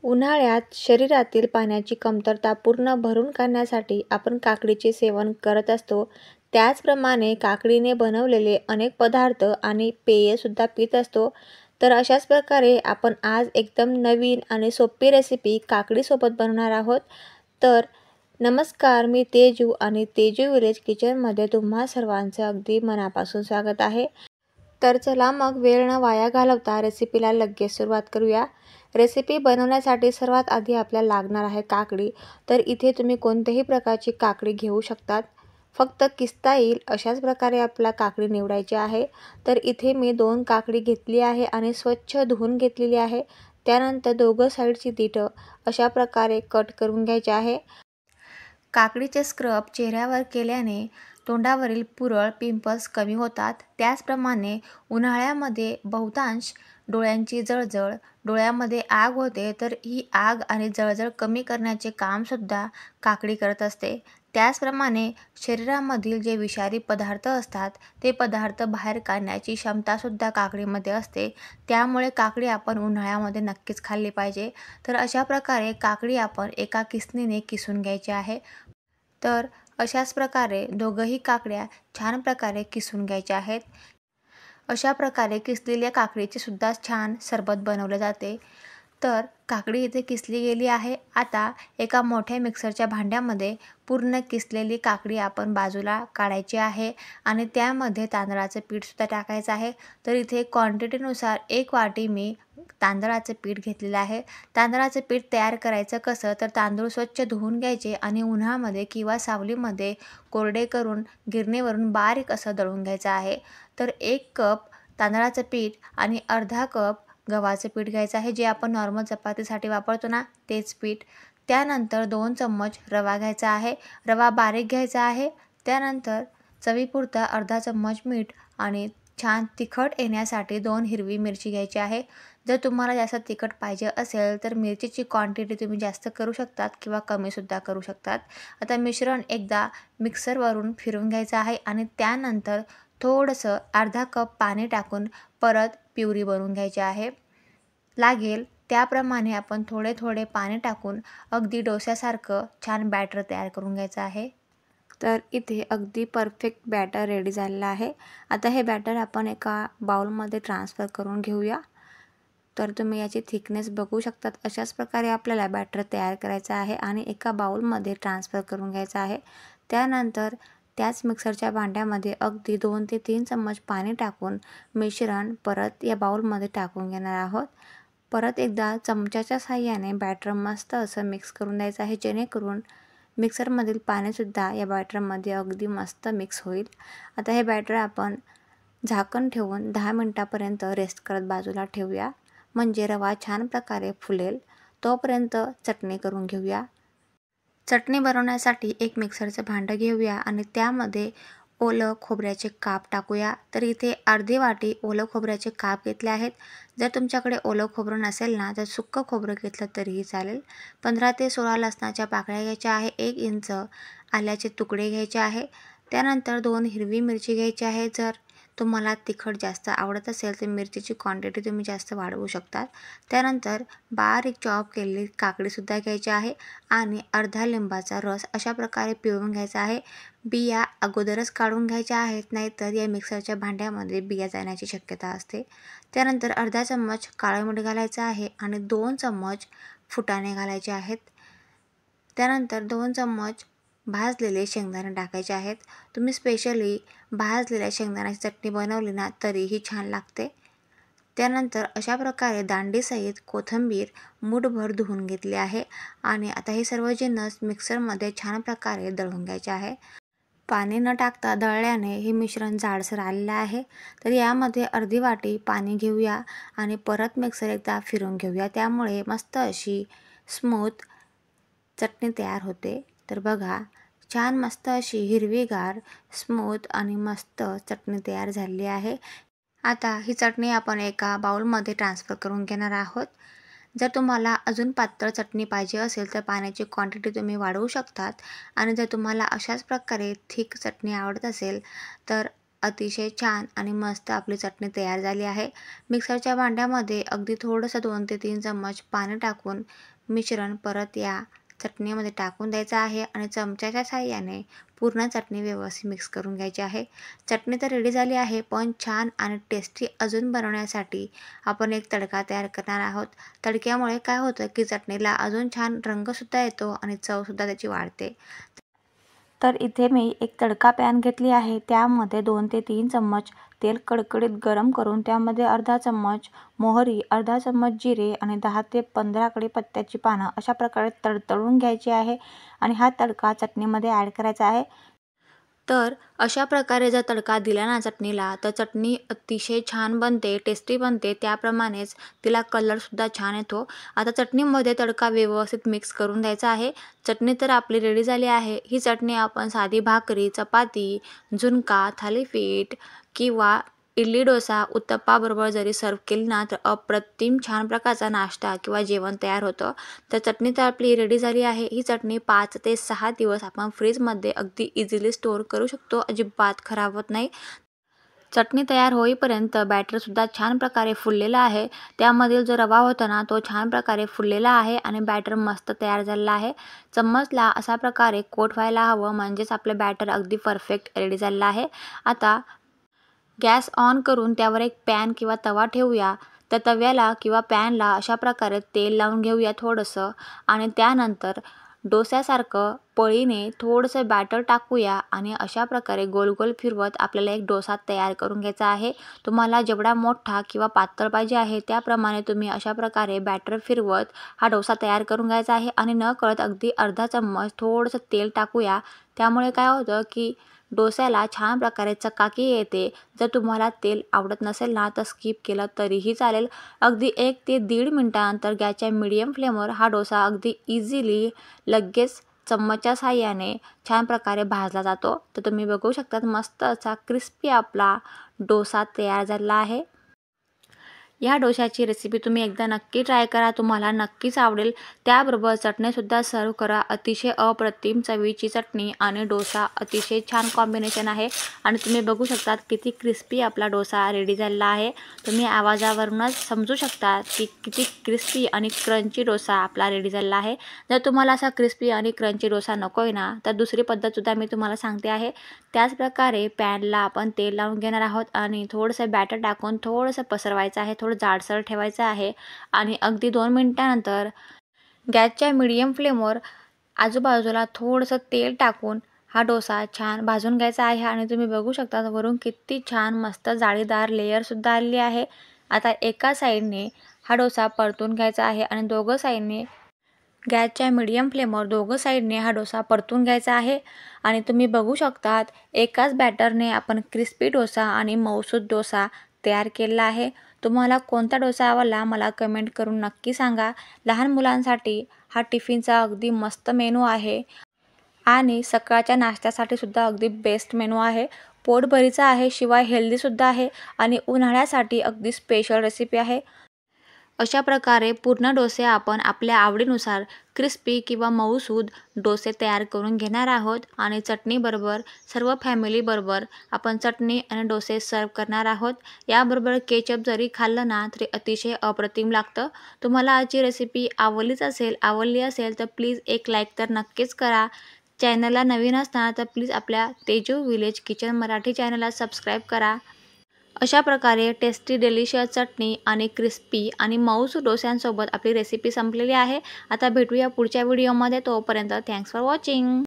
उन्हाळ्यात शरीरातील पाण्याची कमतरता पूर्ण भरून काढण्यासाठी आपण काकडीचे सेवन करत असतो. त्याचप्रमाणे काकडीने बनवलेले अनेक पदार्थ आणि पेयसुद्धा पित असतो. तर अशाच प्रकारे आपण आज एकदम नवीन आणि सोपी रेसिपी काकडीसोबत बनवणार आहोत. तर नमस्कार, मी तेजू आणि तेजू विलेज किचनमध्ये तुम्हा सर्वांचं अगदी मनापासून स्वागत आहे. तर चला मग वेळ न वाया घालवता रेसिपीला लगेच सुरुवात करूया. रेसिपी बनवण्यासाठी सर्वात आधी आपल्याला लागणार आहे काकडी. तर इथे तुम्ही कोणत्याही प्रकारची काकडी घेऊ शकतात. फक्त किसता येईल अशाच प्रकारे आपल्याला काकडी निवडायची आहे. तर इथे मी 2 काकडी घेतली आहे आणि स्वच्छ धुवून घेतलेली आहे. त्यानंतर दोघं साईडची देठं अशा प्रकारे कट करून घ्यायचे आहे. काकडीचे स्क्रब चेहऱ्यावर केल्याने तोंडावरील पुरळ, पिंपल्स कमी होतात. त्याचप्रमाणे उन्हाळ्यामध्ये बहुतांश डोळ्यांची जळजळ, डोळ्यामध्ये आग होते, तर ही आग आणि जळजळ कमी करण्याचे कामसुद्धा काकडी करत असते. त्याचप्रमाणे शरीरामधील जे विषारी पदार्थ असतात ते पदार्थ बाहेर काढण्याची क्षमतासुद्धा काकडीमध्ये असते. त्यामुळे काकडी आपण उन्हाळ्यामध्ये नक्कीच खाल्ली पाहिजे. तर अशा प्रकारे काकडी आपण एका किसणीने किसून घ्यायची आहे. तर अशाच प्रकारे दोघंही काकड्या छान प्रकारे किसून घ्यायच्या आहेत. अशा प्रकारे किसलेल्या काकडीचे सुद्धा छान सरबत बनवले जाते. तर काकडी इथे किसली गेली आहे. आता एका मोठ्या मिक्सरच्या भांड्यामध्ये पूर्ण किसलेली काकडी आपण बाजूला काढायची आहे आणि त्यामध्ये तांदळाचं पीठसुद्धा टाकायचं आहे. तर इथे क्वांटिटीनुसार 1 वाटी मी तांदळाचं पीठ घेतलेलं आहे. तांदळाचं पीठ तयार करायचं कसं, तर तांदूळ स्वच्छ धुवून घ्यायचे आणि उन्हामध्ये किंवा सावलीमध्ये कोरडे करून गिरणीवरून बारीक असं दळून घ्यायचं आहे. तर 1 कप तांदळाचं पीठ आणि अर्धा कप गव्हाचं पीठ घ्यायचं आहे, जे आपण नॉर्मल चपातीसाठी वापरतो ना तेच पीठ. त्यानंतर 2 चम्मच रवा घ्यायचा आहे. रवा बारीक घ्यायचा आहे. त्यानंतर चवीपुरता अर्धा चम्मच मीठ आणि छान तिखट येण्यासाठी 2 हिरवी मिरची घ्यायची आहे. जर तुम्हाला जास्त तिखट पाहिजे असेल तर मिरचीची क्वांटिटी तुम्ही जास्त करू शकतात किंवा कमीसुद्धा करू शकतात. आता मिश्रण एकदा मिक्सरवरून फिरवून घ्यायचं आहे आणि त्यानंतर थोडंसं अर्धा कप पाणी टाकून परत प्युरी बनवून घ्यायची आहे. लागेल त्याप्रमाणे आपण थोडे थोडे पाणी टाकून अगदी डोस्यासारखं छान बॅटर तयार करून घ्यायचं आहे. तर इथे अगदी परफेक्ट बॅटर रेडी झालेलं आहे. आता हे बॅटर आपण एका बाउलमध्ये ट्रान्सफर करून घेऊया. तर तुम्ही याची थिकनेस बघू शकतात. अशाच प्रकारे आपल्याला बॅटर तयार करायचं आहे आणि एका बाउलमध्ये ट्रान्सफर करून घ्यायचं आहे. त्यानंतर त्याच मिक्सरच्या भांड्यामध्ये अगदी 2 ते 3 चम्मच पाणी टाकून मिश्रण परत या बाउलमध्ये टाकून घेणार आहोत. परत एकदा चमच्याच्या साहाय्याने बॅटर मस्त असं मिक्स करून द्यायचं आहे, जेणेकरून मिक्सरमधील पाणीसुद्धा या बॅटरमध्ये अगदी मस्त मिक्स होईल. आता हे बॅटर आपण झाकण ठेवून 10 मिनिटापर्यंत रेस्ट करत बाजूला ठेवूया, म्हणजे रवा छान प्रकारे फुलेल. तोपर्यंत चटणी करून घेऊया. चटणी बनवण्यासाठी एक मिक्सरचं भांडं घेऊया आणि त्यामध्ये ओलं खोबऱ्याचे काप टाकूया. तर इथे अर्धी वाटी ओलं खोबऱ्याचे काप घेतले आहेत. जर तुमच्याकडे ओलं खोबरं नसेल ना तर सुक्कं खोबरं घेतलं तरीही चालेल. 15 ते 16 लसणाच्या पाकळ्या घ्यायच्या आहे. 1 इंच आल्याचे तुकडे घ्यायचे आहे. त्यानंतर 2 हिरवी मिरची घ्यायची आहे. जर तुम्हाला तिखट जास्त आवडत असेल तर मिरचीची क्वांटिटी तुम्ही जास्त वाढवू शकतात. त्यानंतर बारीक चॉप केलेली काकडीसुद्धा घ्यायची आहे आणि अर्धा लिंबाचा रस अशा प्रकारे पिळून घ्यायचा आहे. बिया अगोदरच काढून घ्यायच्या आहेत, नाहीतर या मिक्सरच्या भांड्यामध्ये बिया जाण्याची शक्यता असते. त्यानंतर अर्धा चम्मच काळं मीठ घालायचं आहे आणि 2 चम्मच फुटाणे घालायचे आहेत. त्यानंतर 2 चम्मच भाजलेले शेंगदाणे टाकायचे आहेत. तुम्ही स्पेशली भाजलेल्या शेंगदाण्याची चटणी बनवली ना तरीही छान लागते. त्यानंतर अशा प्रकारे दांडीसहित कोथिंबीर मूठभर धुवून घेतली आहे आणि आता हे सर्व जिन्नस मिक्सरमध्ये छान प्रकारे दळून घ्यायचे आहे. पाणी न टाकता दळल्याने हे मिश्रण जाडसर आलेलं आहे. तर यामध्ये अर्धी वाटी पाणी घेऊया आणि परत मिक्सर एकदा फिरवून घेऊया. त्यामुळे मस्त अशी स्मूथ चटणी तयार होते. तर बघा, छान मस्त अशी हिरवीगार स्मूथ आणि मस्त चटणी तयार झालेली आहे. आता ही चटणी आपण एका बाउलमध्ये ट्रान्सफर करून घेणार आहोत. जर तुम्हाला अजून पातळ चटणी पाहिजे असेल तर पाण्याची क्वांटिटी तुम्ही वाढवू शकतात आणि जर तुम्हाला अशाच प्रकारे थिक चटणी आवडत असेल तर अतिशय छान आणि मस्त आपली चटणी तयार झाली आहे. मिक्सरच्या भांड्यामध्ये अगदी थोडंसं 2 ते 3 चम्मच पाणी टाकून मिश्रण परत या चटणीमध्ये टाकून द्यायचं आहे आणि चमच्याच्या साहाय्याने पूर्ण चटणी व्यवस्थित मिक्स करून घ्यायची आहे। चटणी तर रेडी झाली आहे, पण छान आणि टेस्टी अजून बनवण्यासाठी आपण एक तडका तयार करणार आहोत। तडक्यामुळे काय होतं की चटणीला अजून छान रंगसुद्धा येतो आणि चवसुद्धा त्याची वाढते। तर इथे मी एक तडका पॅन घेतली आहे, त्यामध्ये 2 ते 3 चम्मच तेल कडकडीत गरम करून त्यामध्ये अर्धा चम्मच मोहरी, अर्धा चम्मच जिरे आणि 10 ते 15 कढीपत्त्याची पानं अशा प्रकारे तडतडून घ्यायची आहे आणि हा तडका चटणीमध्ये ॲड करायचा आहे। तर अशा प्रकारे जर तडका दिला ना चटणीला, तर चटणी अतिशय छान बनते, टेस्टी बनते। त्याप्रमाणेच तिला कलरसुद्धा छान येतो। आता चटणीमध्ये तडका व्यवस्थित मिक्स करून द्यायचा आहे। चटणी तर आपली रेडी झाली आहे। ही चटणी आपण साधी भाकरी, चपाती, झुणका, थालीपीठ किंवा इडली, डोसा, उत्तप्पाबरोबर जरी सर्व्ह केली ना, तर अप्रतिम छान प्रकारचा नाश्ता किंवा जेवण तयार होतं। तर चटणी तर आपली रेडी झाली आहे। ही चटणी 5 ते 6 दिवस आपण फ्रीजमध्ये अगदी इझिली स्टोअर करू शकतो, अजिबात खराब होत नाही। चटणी तयार होईपर्यंत बॅटरसुद्धा छान प्रकारे फुललेला आहे। त्यामधील जो रवा होता ना, तो छान प्रकारे फुललेला आहे आणि बॅटर मस्त तयार झालेला आहे। चम्मचला अशा प्रकारे कोट व्हायला हवं, म्हणजेच आपलं बॅटर अगदी परफेक्ट रेडी झालेलं आहे। आता गॅस ऑन करून त्यावर एक पॅन किंवा तवा ठेवूया। त्या तव्याला किंवा पॅनला अशा प्रकारे तेल लावून घेऊया थोडंसं आणि त्यानंतर डोस्यासारखं पळीने थोडंसं बॅटर टाकूया आणि अशा प्रकारे गोल गोल फिरवत आपल्याला एक डोसा तयार करून घ्यायचा आहे। तुम्हाला जेवढा मोठा किंवा पातळ पाहिजे आहे त्याप्रमाणे तुम्ही अशा प्रकारे बॅटर फिरवत हा डोसा तयार करून घ्यायचा आहे आणि नकळत अगदी अर्धा चम्मच थोडंसं तेल टाकूया। त्यामुळे काय होतं की डोस्याला छान प्रकारे चकाकी येते। जर तुम्हाला तेल आवडत नसेल ना, तर स्किप केलं तरीही चालेल। अगदी 1 ते 1.5 मिनिटानंतर गॅसच्या मीडियम फ्लेमवर हा डोसा अगदी इझिली लगेच चम्मचच्या साहाय्याने छान प्रकारे भाजला जातो। तर तुम्ही बघू शकता मस्त असा क्रिस्पी आपला डोसा तयार झालेला आहे। या डोशाची रेसिपी तुम्ही एकदा नक्की ट्राय करा, तुम्हाला नक्कीच आवडेल। त्याबरोबर चटणीसुद्धा सर्व्ह करा। अतिशय अप्रतिम चवीची चटणी आणि डोसा अतिशय छान कॉम्बिनेशन आहे आणि तुम्ही बघू शकता किती क्रिस्पी आपला डोसा रेडी झालेला आहे। तुम्ही आवाजावरूनच समजू शकता की किती क्रिस्पी आणि क्रंची डोसा आपला रेडी झालेला आहे। जर तुम्हाला असा क्रिस्पी आणि क्रंची डोसा नको आहे ना, तर दुसरी पद्धतसुद्धा मी तुम्हाला सांगते आहे। त्याचप्रकारे पॅनला आपण तेल लावून घेणार आहोत आणि थोडंसं बॅटर टाकून थोडंसं पसरवायचं आहे, थोडं जाडसर ठेवायचं आहे आणि अगदी 2 मिनिटानंतर गॅसच्या मीडियम फ्लेमवर आजूबाजूला थोडंसं तेल टाकून हा डोसा छान भाजून घ्यायचा आहे आणि तुम्ही बघू शकता वरून किती छान मस्त जाळीदार लेयरसुद्धा आलेली आहे। आता एका साईडने हा डोसा परतून घ्यायचा आहे आणि दोघं साईडने गॅसच्या मीडियम फ्लेमवर दोघं साईडने हा डोसा परतून घ्यायचा आहे आणि तुम्ही बघू शकतात एकाच बॅटरने आपण क्रिस्पी डोसा आणि मऊसूद डोसा तयार केलेला आहे। तुम्हाला कोणता डोसा आवडला मला कमेंट करून नक्की सांगा। लहान मुलांसाठी हा टिफिनचा अगदी मस्त मेनू आहे आणि सकाळच्या नाश्त्यासाठी सुद्धा अगदी बेस्ट मेनू आहे। पोटभरीचा आहे, शिवाय हेल्दीसुद्धा आहे आणि उन्हाळ्यासाठी अगदी स्पेशल रेसिपी आहे। अशा प्रकारे पूर्ण डोसे आपण आपल्या आवडीनुसार क्रिस्पी किंवा मऊसूद डोसे तयार करून घेणार आहोत आणि चटणीबरोबर सर्व फॅमिलीबरोबर आपण चटणी आणि डोसे सर्व करणार आहोत। याबरोबर केचप जरी खाल्लं ना तरी अतिशय अप्रतिम लागतं। तुम्हाला आजची रेसिपी आवडली असेल तर प्लीज एक लाईक तर नक्कीच करा। चॅनलला नवीन असताना तर प्लीज आपल्या तेजू विलेज किचन मराठी चॅनलला सबस्क्राईब करा। अशा प्रकारे टेस्टी डिलिशियस चटणी आणि क्रिस्पी आणि मऊसूद डोस्यांसोबत आपली रेसिपी संपलेली आहे। आता भेटूया पुढच्या व्हिडिओमध्ये, तोपर्यंत थँक्स फॉर वॉचिंग।